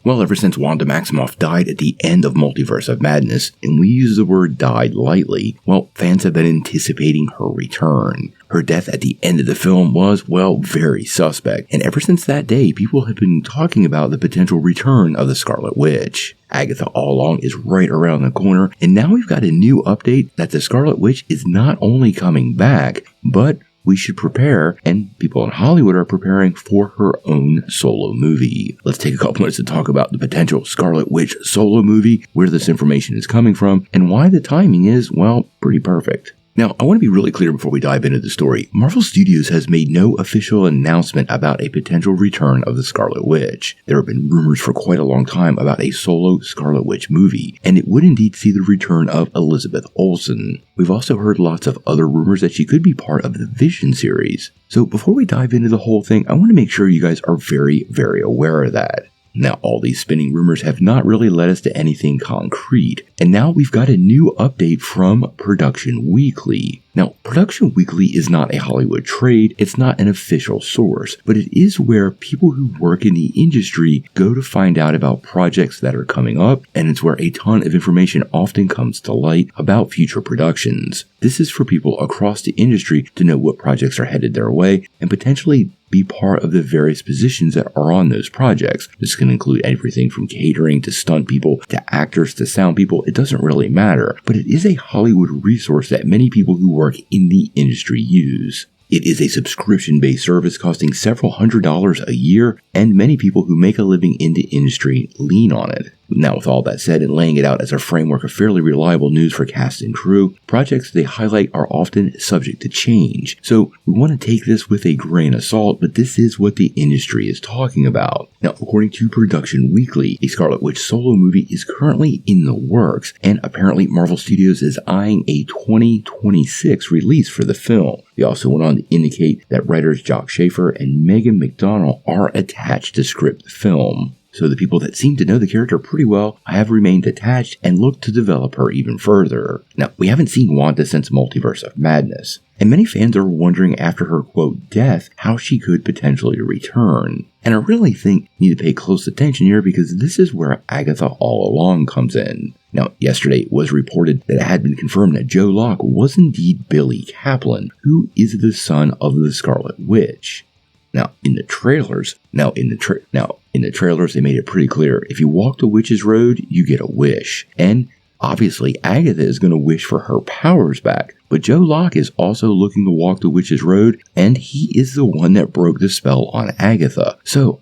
Well, ever since Wanda Maximoff died at the end of Multiverse of Madness, and we use the word died lightly, well, fans have been anticipating her return. Her death at the end of the film was, well, very suspect, and ever since that day, people have been talking about the potential return of the Scarlet Witch. Agatha all along is right around the corner, and now we've got a new update that the Scarlet Witch is not only coming back, but we should prepare, and people in Hollywood are preparing for her own solo movie. Let's take a couple minutes to talk about the potential Scarlet Witch solo movie, where this information is coming from, and why the timing is, well, pretty perfect. Now, I want to be really clear before we dive into the story. Marvel Studios has made no official announcement about a potential return of the Scarlet Witch. There have been rumors for quite a long time about a solo Scarlet Witch movie, and it would indeed see the return of Elizabeth Olsen. We've also heard lots of other rumors that she could be part of the Vision series. So before we dive into the whole thing, I want to make sure you guys are very, very aware of that. Now, all these spinning rumors have not really led us to anything concrete, and now we've got a new update from Production Weekly. Now, Production Weekly is not a Hollywood trade, it's not an official source, but it is where people who work in the industry go to find out about projects that are coming up, and it's where a ton of information often comes to light about future productions. This is for people across the industry to know what projects are headed their way, and potentially be part of the various positions that are on those projects. This can include everything from catering to stunt people to actors to sound people. It doesn't really matter, but it is a Hollywood resource that many people who work in the industry use. It is a subscription-based service costing several $100s a year, and many people who make a living in the industry lean on it. Now, with all that said, and laying it out as a framework of fairly reliable news for cast and crew, projects they highlight are often subject to change. So we want to take this with a grain of salt, but this is what the industry is talking about. Now, according to Production Weekly, a Scarlet Witch solo movie is currently in the works, and apparently Marvel Studios is eyeing a 2026 release for the film. They also went on to indicate that writers Jock Schaefer and Megan McDonnell are attached to script the film. So the people that seem to know the character pretty well have remained attached and look to develop her even further. Now, we haven't seen Wanda since Multiverse of Madness, and many fans are wondering after her, quote, death, how she could potentially return. And I really think you need to pay close attention here because this is where Agatha all along comes in. Now, yesterday it was reported that it had been confirmed that Joe Locke was indeed Billy Kaplan, who is the son of the Scarlet Witch. Now, in the trailers, they made it pretty clear, if you walk the witch's road, you get a wish. And obviously, Agatha is going to wish for her powers back. But Joe Locke is also looking to walk the witch's road, and he is the one that broke the spell on Agatha. So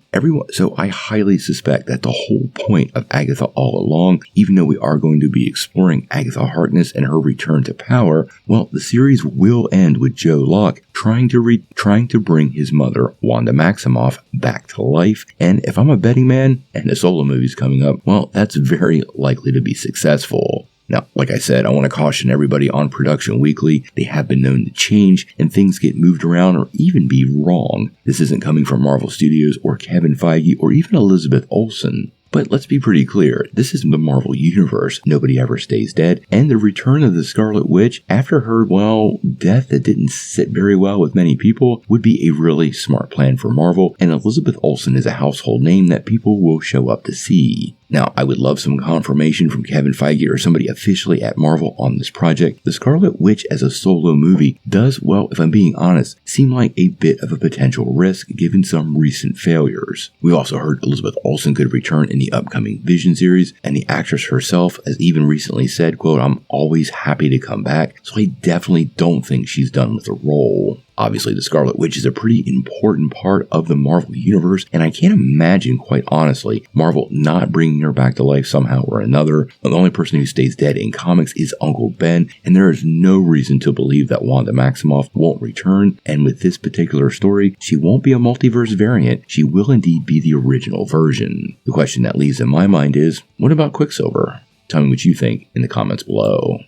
I highly suspect that the whole point of Agatha all along, even though we are going to be exploring Agatha Harkness and her return to power, well, the series will end with Joe Locke trying to bring his mother, Wanda Maximoff, back to life. And if I'm a betting man, and the solo movie's coming up, well, that's very likely to be successful. Now, like I said, I want to caution everybody on Production Weekly. They have been known to change and things get moved around or even be wrong. This isn't coming from Marvel Studios or Kevin Feige or even Elizabeth Olsen. But let's be pretty clear, this is the Marvel Universe, nobody ever stays dead, and the return of the Scarlet Witch, after her, well, death that didn't sit very well with many people, would be a really smart plan for Marvel, and Elizabeth Olsen is a household name that people will show up to see. Now, I would love some confirmation from Kevin Feige or somebody officially at Marvel on this project. The Scarlet Witch as a solo movie does, well, if I'm being honest, seem like a bit of a potential risk given some recent failures. We also heard Elizabeth Olsen could return in the upcoming Vision series, and the actress herself has even recently said, quote, I'm always happy to come back, so I definitely don't think she's done with the role. Obviously, the Scarlet Witch is a pretty important part of the Marvel Universe, and I can't imagine, quite honestly, Marvel not bringing her back to life somehow or another. The only person who stays dead in comics is Uncle Ben, and there is no reason to believe that Wanda Maximoff won't return, and with this particular story, she won't be a multiverse variant, she will indeed be the original version. The question that leaves in my mind is, what about Quicksilver? Tell me what you think in the comments below.